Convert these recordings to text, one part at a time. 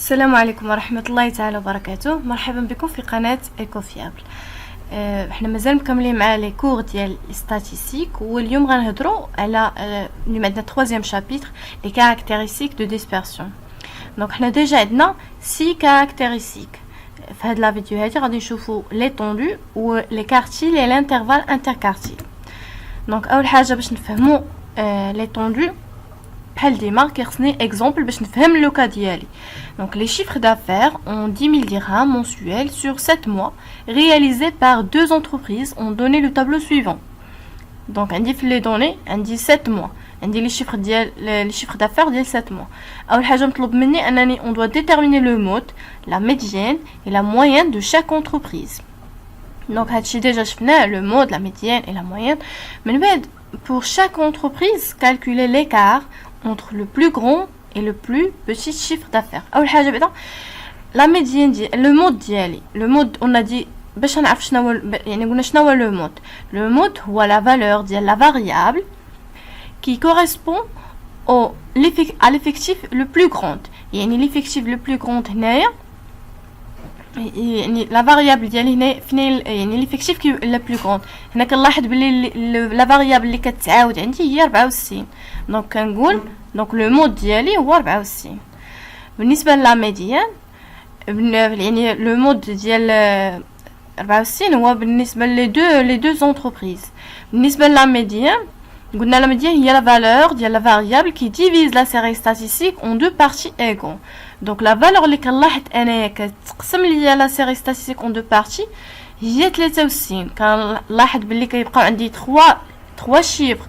السلام عليكم ورحمة الله تعالى وبركاته. مرحبا بكم في قناة ايكوفيابل. احنا مازال مكملين مع لي كور ديال ستاتيستيك، واليوم غنهضروا على اللي عندنا 3 شابيتر لي كاركتيرستيك دو ديسبرسيون. دونك حنا ديجا عندنا 6 كاركتيرستيك. في هاد لا فيديو هادي غادي نشوفوا ليطوندو و لي كارتيل اي لانترفال انتركارتيل. دونك اول حاجه باش نفهموا ليطوندو بحال ديما كيخصني اكزامبل باش نفهم لو كا ديالي. Donc les chiffres d'affaires ont 10 000 dirhams mensuels sur 7 mois réalisés par 2 entreprises ont donné le tableau suivant. Donc on dit les données, on dit 7 mois. On dit les chiffres d'affaires ديال 7 mois. أول حاجة مطلوب مني أنني on doit déterminer le mode, la médiane et la moyenne de chaque entreprise. Donc هادشي déjà شفناه le mode, la médiane et la moyenne. من بعد pour chaque entreprise calculer l'écart entre le plus grand et le plus petit chiffre d'affaires. أول حاجة بعدا la médiane ديال le mode ديالي. Le mode on a dit باش نعرف شنو هو يعني قلنا شنو هو le mode. Le mode هو la valeur ديال la variable qui correspond à l'effectif le plus grand. يعني l'effectif le plus grand هنايا يعني la variable ديالي هنا فين يعني l'effectif qui le plus grand. هنا كنلاحظ بلي la variable اللي كتعاود عندي هي 64. دونك كنقول دونك لو مود ديالي هو 64. بالنسبه لا ميديان يعني لو مود ديال 64 هو بالنسبه لي دو زونتربريز. بالنسبه لا ميديان قلنا لا ميديان هي لا فالور ديال لا فاريابل كي ديفيز لا سيري ستاتيستيك اون دو بارتي ايغون. دونك لا فالور اللي كنلاحظ انايا كتقسم ليا لا سيري ستاتيستيك اون دو بارتي هي 63. كنلاحظ باللي كيبقاو عندي 3 chiffres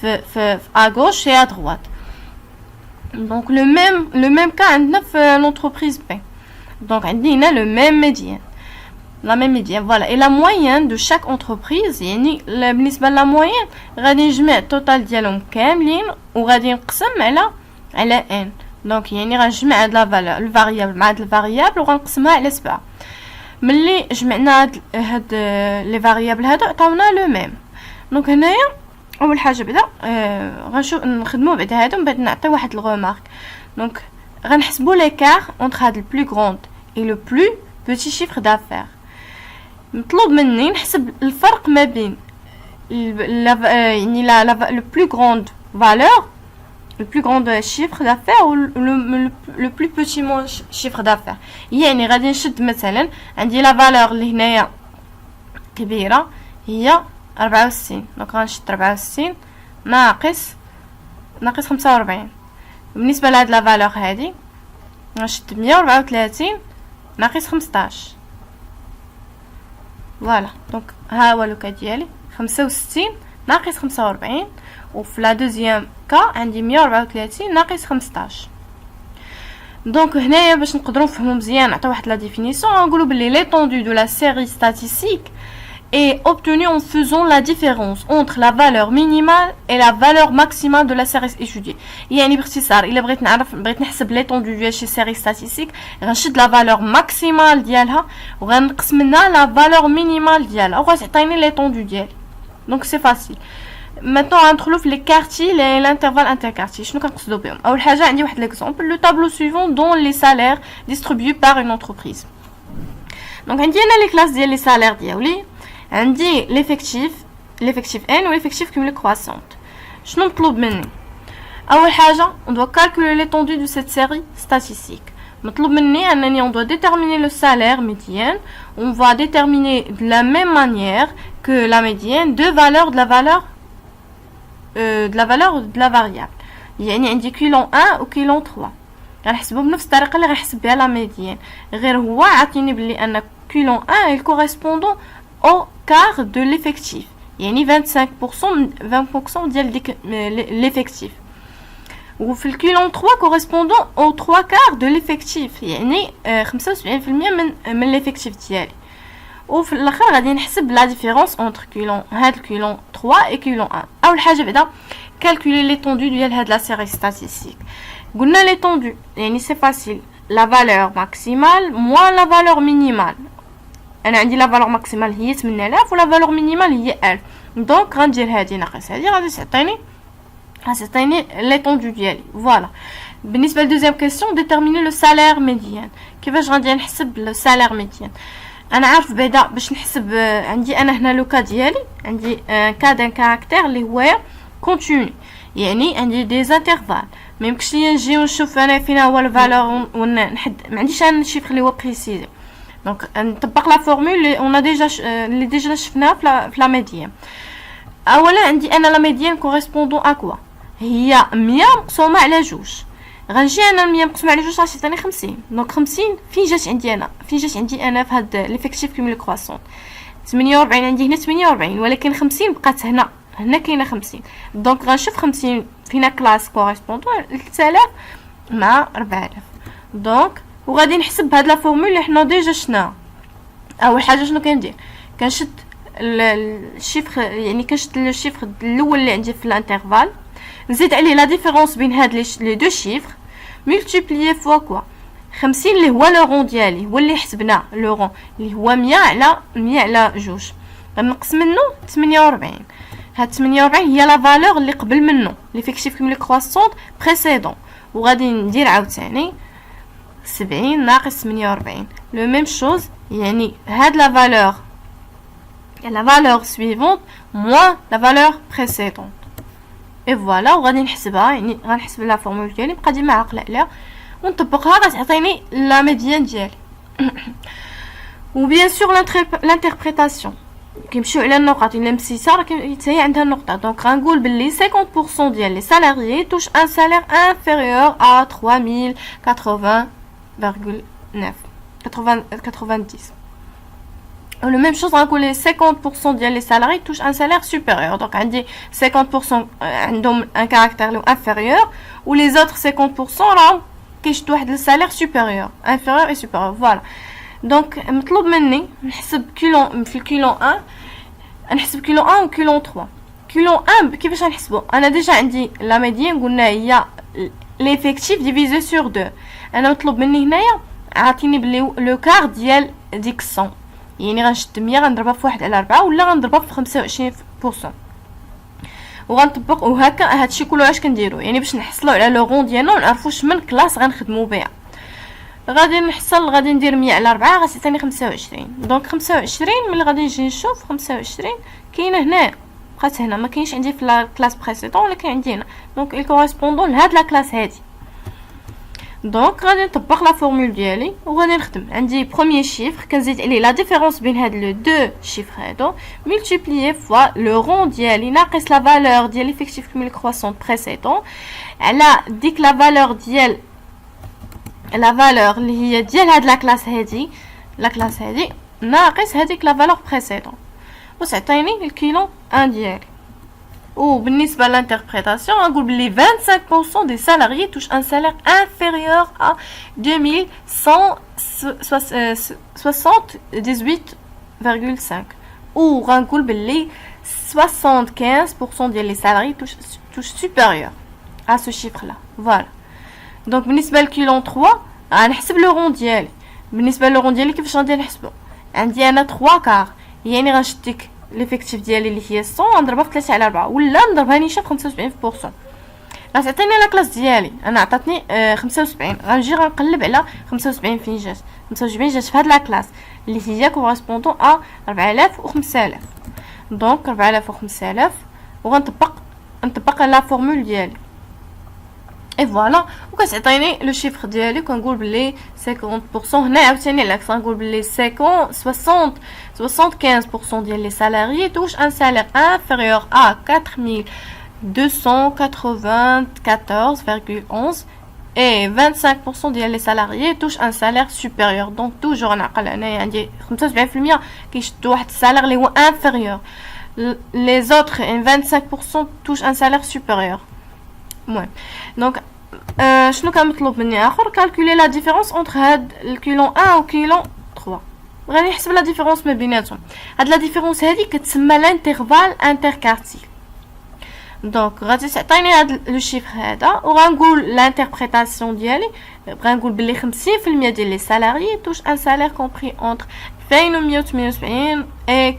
في à gauche et à droite. Donc le même cas عندنا في l'entreprise B. Donc عندنا le même médian. La même médiane, voilà. Et la moyenne de chaque entreprise, يعني بالنسبة لا moyenne غادي نجمع التوتال ديالهم كاملين وغادي نقسم على n. Donc يعني غنجمع هاد لا فالور الفاريابل مع هاد الفاريابل وغنقسمها على 7. ملي جمعنا هاد لي فاريابل هادو عطاونا لو ميم. دونك هنايا اول حاجه بعدا غنشوف نخدموا بعدا هادو من بعد نعطي واحد الغومارك. دونك غنحسبوا ليكار اونتر هاد البلو غروند اي لو بلو بوتي شيفر دافير. مطلوب مني نحسب الفرق ما بين يعني لا لو بلو غروند فالور le plus grand chiffre d'affaires ou le plus petit chiffre d'affaires. يعني غادي نشد مثلا عندي لا فالور اللي هنايا كبيره هي 64. دونك غنشد 64 ناقص 45. بالنسبه لهاد لا فالور هادي غنشد 134 ناقص 15. فوالا دونك ها هو لو كا ديالي 65 ناقص 45. وفي لا دوزيام كا عندي 134 ناقص 15. دونك هنايا باش نقدروا نفهموا مزيان نعطي واحد لا ديفينيسيون نقولوا بلي l'étendue de la série statistique est obtenue en faisant la différence entre la valeur minimale et la valeur maximale de la série étudiée. يعني باختصار الا بغيت نحسب l'étendue ديال شي série statistique غنشد la valeur maximale ديالها وغنقسم منها la valeur minimale ديالها وغتعطيني l'étendue ديالي. دونك سي فاسيل. Maintenant غندخلوا في لي كارتيل et l'intervalle interquartile. شنو كنقصدوا بهم؟ اول حاجه عندي واحد ليكزامبل لو طابلو سويفون دون لي سالير ديستريبيو بار اون انتربريز. دونك عندي انا لي كلاس ديال لي سالير ديالي عندي ليفيكتيف ان وليفيكتيف كومولي كرواسونت. شنو مطلوب مني؟ اول حاجه on doit calculer l'étendue de cette série statistique. مطلوب مني انني on doit déterminer le salaire médian. On va déterminer de la même manière que la médiane deux valeurs de la valeur de la variable. يعني عندي كيلون 1 و كيلون 3 غنحسبو بنفس الطريقه اللي غنحسب بها لا ميديان، غير هو عاطيني بلي ان كيلون 1 il correspond au quart de l'effectif يعني 20% ديال ديك l'effectif. وفي الكيلون 3 correspondant au 3 quarts de l'effectif يعني 75% من l'effectif ديالي. وفي الاخر غادي نحسب لا ديفيرونس اونتر كيلون هاد الكيلون 3 اي كيلون 1. اول حاجه بعدا كالكولي ليطوندو ديال هاد لا سيري ستاتيستيك. قلنا ليطوندو يعني سي فاسيل لا فالور ماكسيمال موان لا فالور مينيمال. انا عندي لا فالور ماكسيمال هي 8000 ولا فالور مينيمال هي 1000. دونك غندير هادي ناقص هادي غادي تعطيني l'étendue ديالي. فوالا بالنسبه لدوزيام كيسيون ديتيرميني لو سالير ميديان. كيفاش غادي نحسب لو سالير ميديان؟ انا عارف بعدا باش نحسب عندي انا هنا لو كا ديالي عندي كا دان كاركتير اللي هو كونتيني، يعني عندي دي زانترفال ما يمكنش ليا نجي ونشوف انا فين هو الفالور ونحد، ما عنديش انا شيفر اللي هو بريسيزي. دونك نطبق لا فورمول اللي اون ديجا اللي ديجا شفناها في لا ميديان. اولا عندي انا لا ميديان كوريسبوندون ا كوا، هي 100 مقسومه على جوج. غنجي انا 100 مقسومه على جوج راه تعطيني 50. دونك 50 فين جات عندي انا؟ في هاد ليفيكتيف كوميل كرواسون 48 عندي هنا 48، ولكن 50 بقات هنا كاينه 50. دونك غنشوف 50 فينا كلاس كوريسبوندون 3000 مع 4000. دونك وغادي نحسب هاد لا فورمول اللي حنا ديجا شفناها. اول حاجه شنو كندير؟ كنشد الشيفر، يعني كنشد لو شيفر الاول اللي عندي في الانترفال، نزيد عليه لا ديفيرونس بين هاد لي دو شيفر ملتيبليي فوا كوا 50 اللي هو لو رون ديالي، هو اللي حسبنا لو رون اللي هو 100 على جوج، غنقص منه 48. هاد 48 هي لا فالور اللي قبل منه ليفيكتيف كوميل كرواسون بريسيدون، وغادي ندير عاوتاني 70 ناقص 48 لو ميم شوز، يعني هاد لا فالور سويفونت موان لا فالور بريسيدون. اي فوالا، وغادي نحسبها، يعني غنحسب لا فورمول ديالي بقى ديما عاقله عليها ونطبقها، غتعطيني لا ميديان ديالي. وبيان سور لانتربريتاسيون كيمشيو على النقط، الا مسيسه راه حتى هي عندها النقطه. دونك غنقول بلي 50% ديال لي سالاريي توش ان سالير انفيريور ا 3080,90. Le même chose, les 50% des salariés touchent un salaire supérieur. Donc, on dit 50% ont un caractère inférieur, ou les autres 50% ont un salaire supérieur, inférieur et supérieur. Voilà. Donc, مطلوب مني نحسب كيلون في الكيلون 1، نحسب كيلون 1 وكيلون 3. كيلون 1 كيفاش نحسبو؟ انا ديجا عندي لا ميديان قلنا هي ليفيكتيف ديفيزي سور 2. انا مطلوب مني هنايا عاطيني بلي لو كار ديال ديك 100، يعني غنشد 100 غنضربها في 1 على 4 ولا غنضربها في 25%، وغنطبق. وهكا هادشي كله اش كنديرو، يعني باش نحصلوا على لو رون ديالنا ونعرفوا شمن كلاس غنخدموا بها. غادي ندير 100 على 4 غتعطيني 25. دونك 25 ملي غادي نجي نشوف 25 كاينه هنا، بقات هنا، ما كاينش عندي في لا كلاس بريسيدون ولكن عندي هنا. دونك il correspondون لهاد لا كلاس هادي. دونك غادي نطبق لا فورمول ديالي وغادي نخدم. عندي بروميير شيفر كنزيد عليه لا ديفيرونس بين هاد لو دو شيفر هادو ملتيبليي فوا لو رون ديالي ناقص لا فالور ديال ليفيكتيف كوميل كرواسون بريسيدون على ديك لا فالور ديال اللي هي ديال هاد لا كلاس هادي ناقص هذيك لا فالور بريسيدون، وتعطيني الكيلو 1 ديالي. وبالنسبة للانتربريتاسيون غنقول بلي 25% des salariés touchent un salaire inférieur à 2178,5. وغنقول بلي 75% ديال لي salariés touchent supérieur à ce chiffre là. Voilà. دونك بالنسبة للكيلون 3 غنحسب لو رون ديالي. بالنسبة لو رون ديالي كيفاش غادي نحسبو؟ عندي انا 3 كار، يعني غنشد ديك ليفيكتيف ديالي اللي هي 100 نضربها في 3 على 4 ولا نضربها نيشا في 75%. غتعطيني لا كلاس ديالي انا عطاتني 75. غنجي غنقلب على 75 فين جات. 75 جات في هاد لا كلاس اللي هي كوريسبوندون ا 4000 و 5000. دونك 4000 و 5000 نطبق لا فورمول ديالي. اي فوالا، وكتعطيني لو شيفر ديالي. كنقول بلي 50% هنا عاوتاني العكس، غنقول بلي 75% ديال لي سالاريي توش ان سالير انفيريور ا 4294,11 et 25% ديال لي سالاريي توش ان سالير سوبيريور. دونك توجور نعقل انايا عندي 75% كيشدوا واحد السالير اللي هو انفيريور، لي زوطخ 25% توش ان سالير سوبيريور. المهم دونك شنو كان مطلوب مني اخر؟ كالكولي لا ديفيرونس اونتر هاد الكيلون 1 و كيلون 3. غادي نحسب لا ديفيرونس ما بيناتهم. هاد لا ديفيرونس هادي كتسمى لانترفال انتركارتيل. دونك غادي تعطيني هاد لو شيفر هذا، وغنقول لانتربريتاسيون ديالي غنقول بلي 50% ديال لي سالاريي توش ان سالير كومبري اونتر 2178 و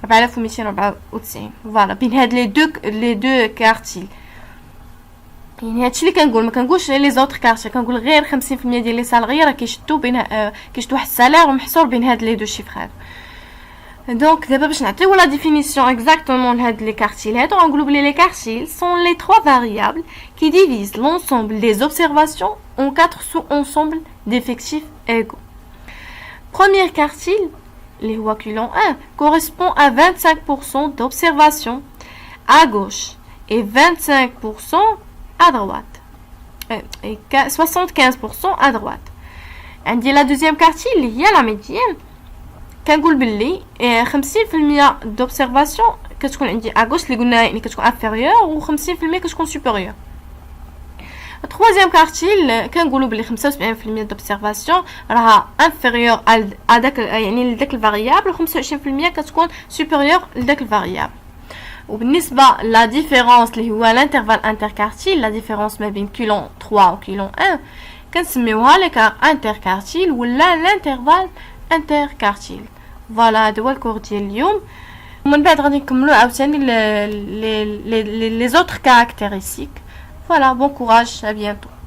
4294. فوالا، بين هاد لي دو كارتيل يعني هادشي اللي كنقول، ما كنقولش لي زوتر كارتي، كنقول غير 50% ديال لي سالاري راه كيشدو بين كيشدو واحد السالير محصور بين هاد لي دو شيفر. دونك دابا باش نعطيو لا ديفينيسيون اكزاكتومون لهاد لي كارتيل هادو، غنقولوا بلي لي كارتيل سون لي 3 variables qui divisent l'ensemble des observations en 4 sous-ensembles d'effectifs égaux. Premier quartile, les Huaculon 1, correspond à 25% d'observation à gauche et 25% à droite. Et 75% à droite. عندي la deuxième quartile اللي هي la médiane. كنقول بلي 50% d'observation كتكون عندي à gauche اللي قلنا يعني كتكون inférieure و 50% كتكون supérieure. التروازيام كارتيل كنقولوا بلي 75% d'observation راها inférieure à داك يعني لداك الفاريابل و 25% كتكون supérieure لداك الفاريابل. وبالنسبه لا ديفيرونس اللي هو الانترفال انتركارتيل، لا ديفيرونس ما بين كيلون 3 و كيلون 1 كنسميوها ليكار انتركارتيل ولا الانترفال انتركارتيل. فوالا هذا هو الكور ديال اليوم، ومن بعد غادي نكملوا عاوتاني لي زوتر كاركتيرستيك. فوالا بون كوراج، à bientôt.